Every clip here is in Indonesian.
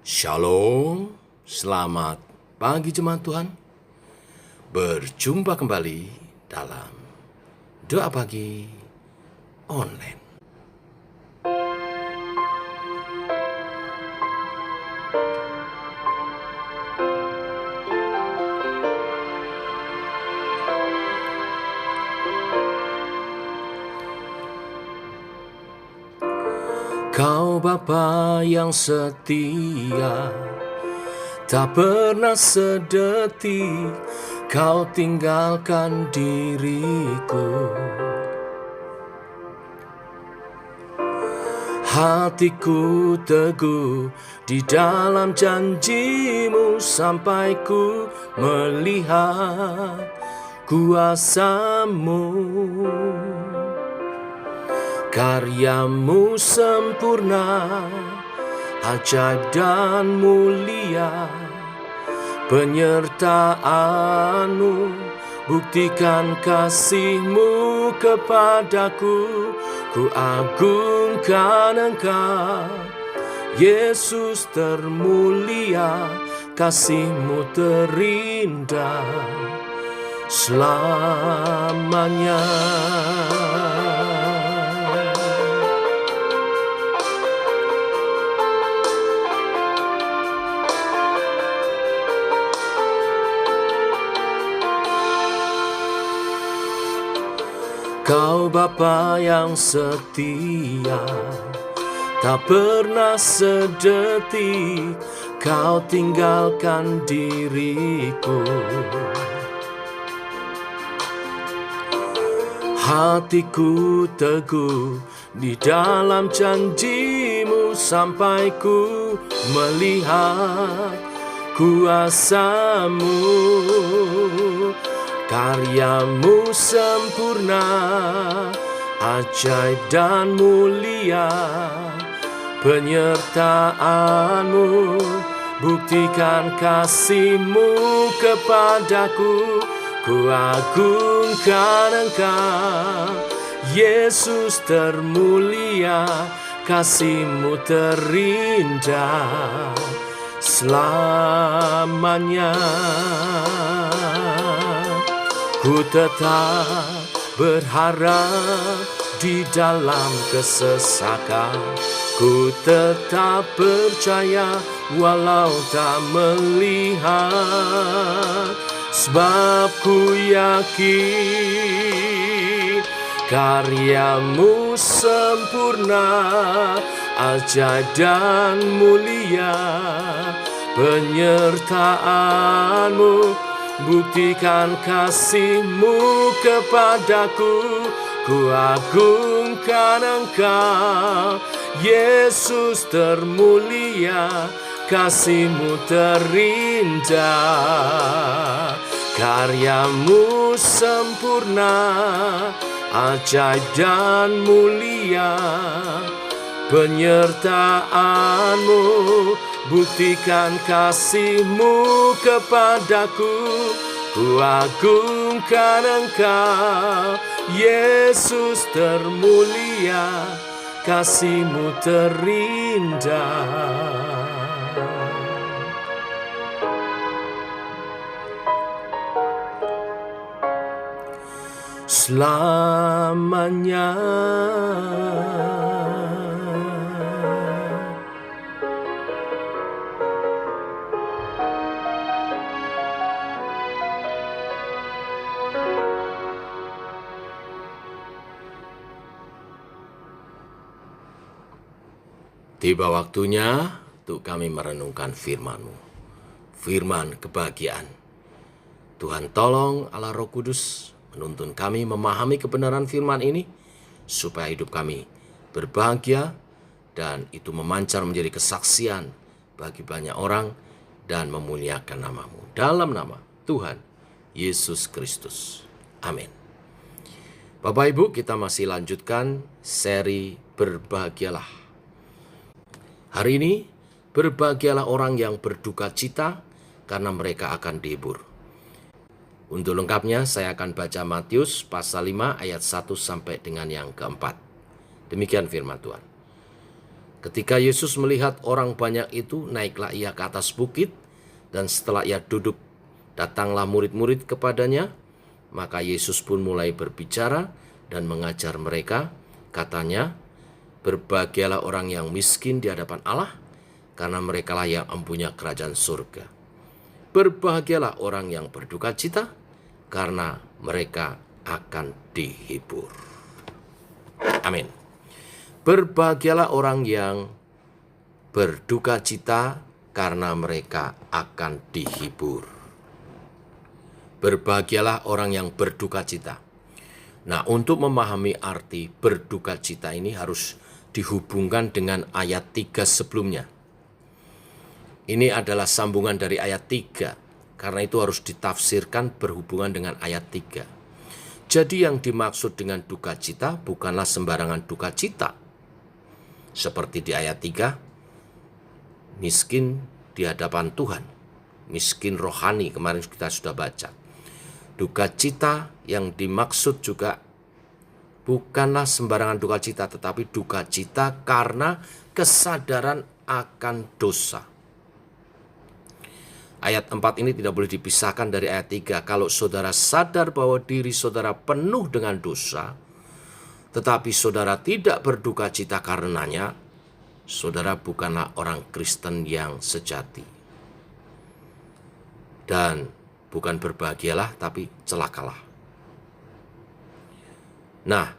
Shalom, selamat pagi jemaat Tuhan. Berjumpa kembali dalam doa pagi online. Kau Bapa yang setia, tak pernah sedetik kau tinggalkan diriku. Hatiku teguh di dalam janjimu sampai ku melihat kuasamu. Karyamu sempurna, ajaib dan mulia. Penyertaanmu buktikan kasihmu kepadaku. Ku agungkan Engkau, Yesus termulia. Kasihmu terindah selamanya. Kau Bapa yang setia, tak pernah sedetik kau tinggalkan diriku. Hatiku teguh di dalam janjimu sampai ku melihat kuasamu. Karyamu sempurna, ajaib dan mulia. Penyertaanmu buktikan kasihmu kepadaku. Ku agungkan Engkau, Yesus termulia. Kasihmu terindah selamanya. Ku tetap berharap di dalam kesesakan. Ku tetap percaya walau tak melihat. Sebab ku yakin karyamu sempurna, ajaib dan mulia. Penyertaanmu buktikan kasihmu kepadaku. Ku agungkan Engkau, Yesus termulia. Kasihmu terindah, karyamu sempurna, ajaib dan mulia. Penyertaanmu buktikan kasihmu kepadaku. Ku agungkan Engkau, Yesus termulia. Kasihmu terindah selamanya. Tiba waktunya untuk kami merenungkan firman-Mu, firman kebahagiaan. Tuhan tolong Allah Roh Kudus menuntun kami memahami kebenaran firman ini, supaya hidup kami berbahagia dan itu memancar menjadi kesaksian bagi banyak orang dan memuliakan nama-Mu. Dalam nama Tuhan Yesus Kristus. Amin. Bapak Ibu, kita masih lanjutkan seri Berbahagialah. Hari ini, berbahagialah orang yang berduka cita karena mereka akan dihibur. Untuk lengkapnya, saya akan baca Matius pasal 5 ayat 1 sampai dengan yang keempat. Demikian firman Tuhan. Ketika Yesus melihat orang banyak itu, naiklah ia ke atas bukit, dan setelah ia duduk, datanglah murid-murid kepadanya. Maka Yesus pun mulai berbicara dan mengajar mereka. Katanya, berbahagialah orang yang miskin di hadapan Allah, karena merekalah yang empunya kerajaan surga. Berbahagialah orang yang berduka cita, karena mereka akan dihibur. Amin. Berbahagialah orang yang berduka cita, karena mereka akan dihibur. Berbahagialah orang yang berduka cita. Nah, untuk memahami arti berduka cita ini harus dihubungkan dengan ayat 3 sebelumnya. Ini adalah sambungan dari ayat 3, karena itu harus ditafsirkan berhubungan dengan ayat 3. Jadi yang dimaksud dengan duka cita bukanlah sembarangan duka cita. Seperti di ayat 3, miskin di hadapan Tuhan, miskin rohani, kemarin kita sudah baca. Duka cita yang dimaksud juga bukanlah sembarangan duka cita, tetapi duka cita karena kesadaran akan dosa. Ayat 4 ini tidak boleh dipisahkan dari ayat 3. Kalau saudara sadar bahwa diri saudara penuh dengan dosa, tetapi saudara tidak berduka cita karenanya, saudara bukanlah orang Kristen yang sejati. Dan bukan berbahagialah, tapi celakalah. Nah,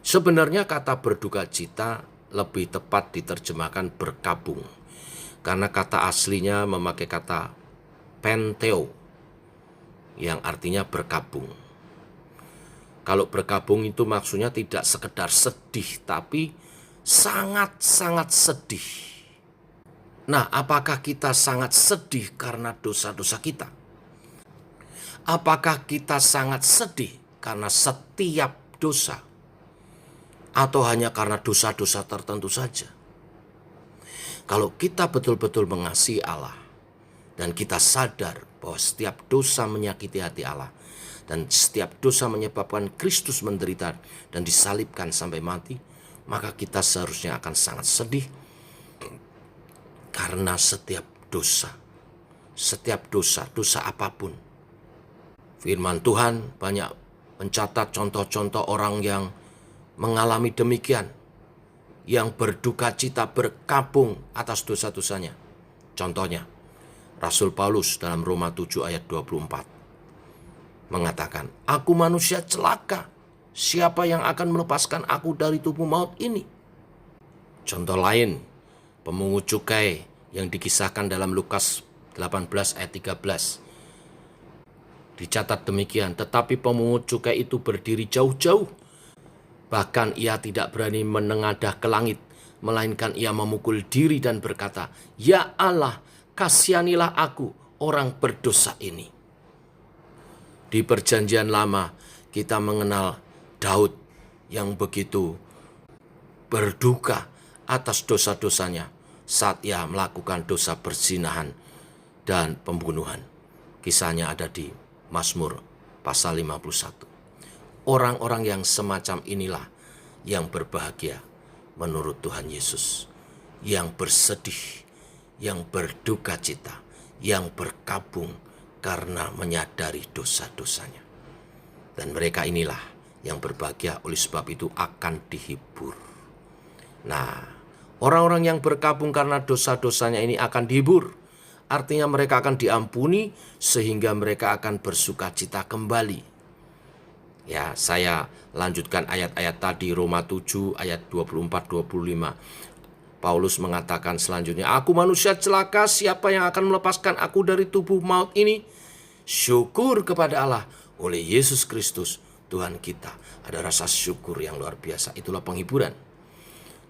sebenarnya kata berduka cita lebih tepat diterjemahkan berkabung. Karena kata aslinya memakai kata penteo, yang artinya berkabung. Kalau berkabung itu maksudnya tidak sekedar sedih, tapi sangat-sangat sedih. Nah, apakah kita sangat sedih karena dosa-dosa kita? Apakah kita sangat sedih karena setiap dosa? Atau hanya karena dosa-dosa tertentu saja? Kalau kita betul-betul mengasihi Allah, dan kita sadar bahwa setiap dosa menyakiti hati Allah, dan setiap dosa menyebabkan Kristus menderita dan disalibkan sampai mati, maka kita seharusnya akan sangat sedih karena setiap dosa apapun. Firman Tuhan banyak mencatat contoh-contoh orang yang mengalami demikian, yang berduka cita berkabung atas dosa-dosanya. Contohnya, Rasul Paulus dalam Roma 7 ayat 24 mengatakan, "Aku manusia celaka, siapa yang akan melepaskan aku dari tubuh maut ini?" Contoh lain, pemungut cukai yang dikisahkan dalam Lukas 18 ayat 13. Dicatat demikian, tetapi pemungut cukai itu berdiri jauh-jauh. Bahkan ia tidak berani menengadah ke langit, melainkan ia memukul diri dan berkata, "Ya Allah, kasihanilah aku, orang berdosa ini." Di Perjanjian Lama, kita mengenal Daud yang begitu berduka atas dosa-dosanya saat ia melakukan dosa perzinahan dan pembunuhan. Kisahnya ada di Mazmur pasal 51. Orang-orang yang semacam inilah yang berbahagia menurut Tuhan Yesus, yang bersedih, yang berduka cita, yang berkabung karena menyadari dosa-dosanya. Dan mereka inilah yang berbahagia, oleh sebab itu akan dihibur. Nah, orang-orang yang berkabung karena dosa-dosanya ini akan dihibur. Artinya mereka akan diampuni sehingga mereka akan bersuka cita kembali. Ya, saya lanjutkan ayat-ayat tadi, Roma 7 ayat 24-25. Paulus mengatakan selanjutnya, "Aku manusia celaka, siapa yang akan melepaskan aku dari tubuh maut ini? Syukur kepada Allah oleh Yesus Kristus Tuhan kita." Ada rasa syukur yang luar biasa, itulah penghiburan.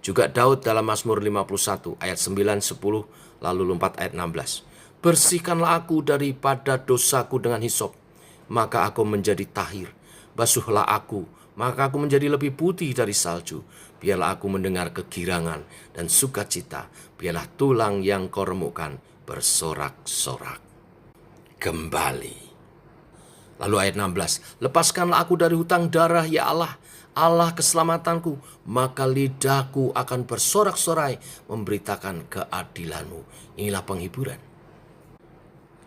Juga Daud dalam Mazmur 51 ayat 9, 10, lalu 4 ayat 16. "Bersihkanlah aku daripada dosaku dengan hisop, maka aku menjadi tahir. Basuhlah aku, maka aku menjadi lebih putih dari salju. Biarlah aku mendengar kegirangan dan sukacita. Biarlah tulang yang kau remukkan bersorak-sorak kembali." Lalu ayat 16, "Lepaskanlah aku dari hutang darah, ya Allah. Allah keselamatanku, maka lidahku akan bersorak-sorai memberitakan keadilan-Mu. Inilah penghiburan.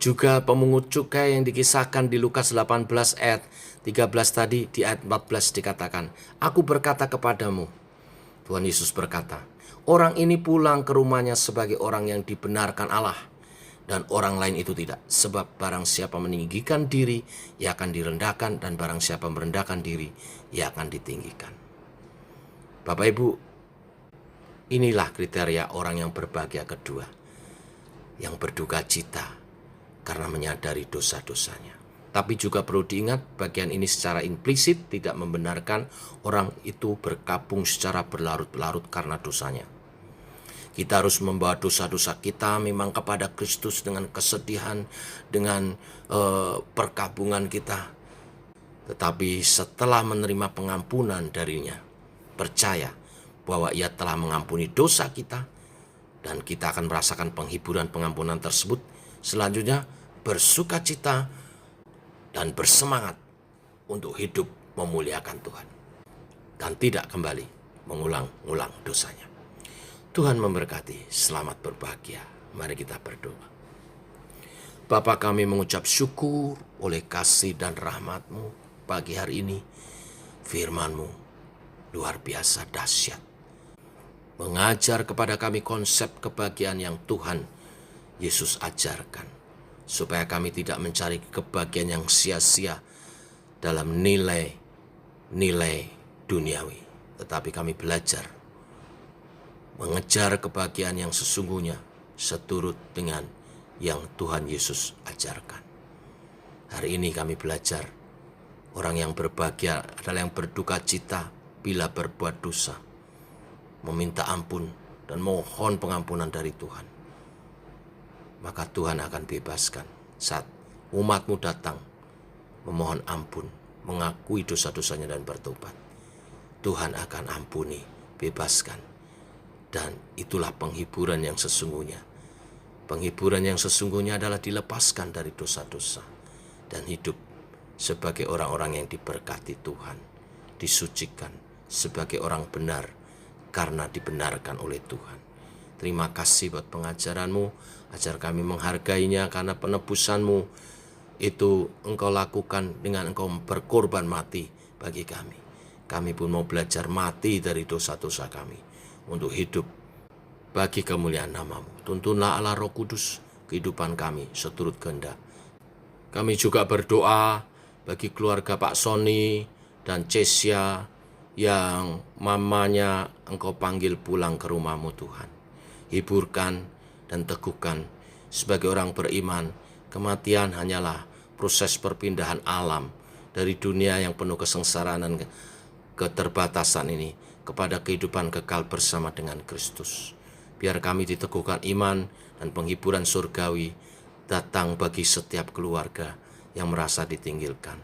Juga pemungut cukai yang dikisahkan di Lukas 18 ayat 13 tadi, di ayat 14 dikatakan, "Aku berkata kepadamu," Tuhan Yesus berkata, "orang ini pulang ke rumahnya sebagai orang yang dibenarkan Allah, dan orang lain itu tidak. Sebab barang siapa meninggikan diri, ia akan direndahkan, dan barang siapa merendahkan diri, ia akan ditinggikan." Bapak Ibu, inilah kriteria orang yang berbahagia kedua, yang berduka cita karena menyadari dosa-dosanya. Tapi juga perlu diingat, bagian ini secara implisit tidak membenarkan orang itu berkabung secara berlarut-larut karena dosanya. Kita harus membawa dosa-dosa kita memang kepada Kristus dengan kesedihan, dengan perkabungan kita. Tetapi setelah menerima pengampunan darinya, percaya bahwa Ia telah mengampuni dosa kita, dan kita akan merasakan penghiburan pengampunan tersebut. Selanjutnya bersuka cita dan bersemangat untuk hidup memuliakan Tuhan, dan tidak kembali mengulang-ulang dosanya. Tuhan memberkati, selamat berbahagia. Mari kita berdoa. Bapa, kami mengucap syukur oleh kasih dan rahmat-Mu pagi hari ini. Firman-Mu luar biasa dahsyat, mengajar kepada kami konsep kebahagiaan yang Tuhan Yesus ajarkan, supaya kami tidak mencari kebahagiaan yang sia-sia dalam nilai-nilai duniawi, tetapi kami belajar mengejar kebahagiaan yang sesungguhnya seturut dengan yang Tuhan Yesus ajarkan. Hari ini kami belajar, orang yang berbahagia adalah yang berduka cita bila berbuat dosa, meminta ampun dan mohon pengampunan dari Tuhan. Maka Tuhan akan bebaskan saat umat-Mu datang memohon ampun, mengakui dosa-dosanya dan bertobat. Tuhan akan ampuni, bebaskan. Dan itulah penghiburan yang sesungguhnya. Penghiburan yang sesungguhnya adalah dilepaskan dari dosa-dosa dan hidup sebagai orang-orang yang diberkati Tuhan, disucikan sebagai orang benar karena dibenarkan oleh Tuhan. Terima kasih buat pengajaran-Mu, ajar kami menghargainya karena penebusan-Mu itu Engkau lakukan dengan Engkau berkorban mati bagi kami. Kami pun mau belajar mati dari dosa-dosa kami untuk hidup bagi kemuliaan nama-Mu. Tuntunlah Allah Roh Kudus kehidupan kami seturut kehendak. Kami juga berdoa bagi keluarga Pak Sony dan Cesia yang mamanya Engkau panggil pulang ke rumah-Mu Tuhan. Hiburkan dan teguhkan. Sebagai orang beriman, kematian hanyalah proses perpindahan alam dari dunia yang penuh kesengsaraan dan keterbatasan ini kepada kehidupan kekal bersama dengan Kristus. Biar kami diteguhkan iman dan penghiburan surgawi datang bagi setiap keluarga yang merasa ditinggalkan.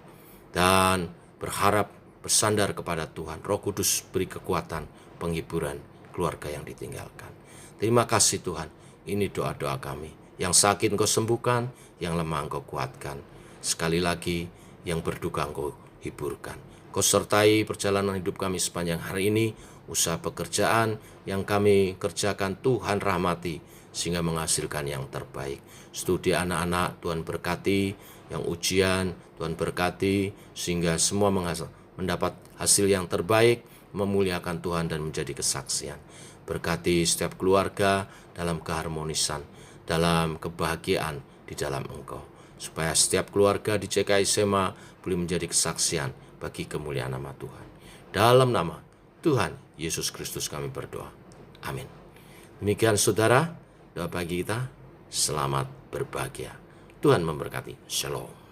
Dan berharap bersandar kepada Tuhan. Roh Kudus beri kekuatan penghiburan keluarga yang ditinggalkan. Terima kasih Tuhan. Ini doa-doa kami. Yang sakit Engkau sembuhkan, yang lemah Engkau kuatkan. Sekali lagi, yang berduka Engkau hiburkan. Kau sertai perjalanan hidup kami sepanjang hari ini, usaha pekerjaan yang kami kerjakan Tuhan rahmati, sehingga menghasilkan yang terbaik. Studi anak-anak Tuhan berkati, yang ujian Tuhan berkati, sehingga semua mendapat hasil yang terbaik, memuliakan Tuhan dan menjadi kesaksian. Berkati setiap keluarga dalam keharmonisan, dalam kebahagiaan di dalam Engkau, supaya setiap keluarga di CKI SEMA boleh menjadi kesaksian bagi kemuliaan nama Tuhan. Dalam nama Tuhan Yesus Kristus kami berdoa. Amin. Demikian saudara, doa pagi kita. Selamat berbahagia. Tuhan memberkati. Shalom.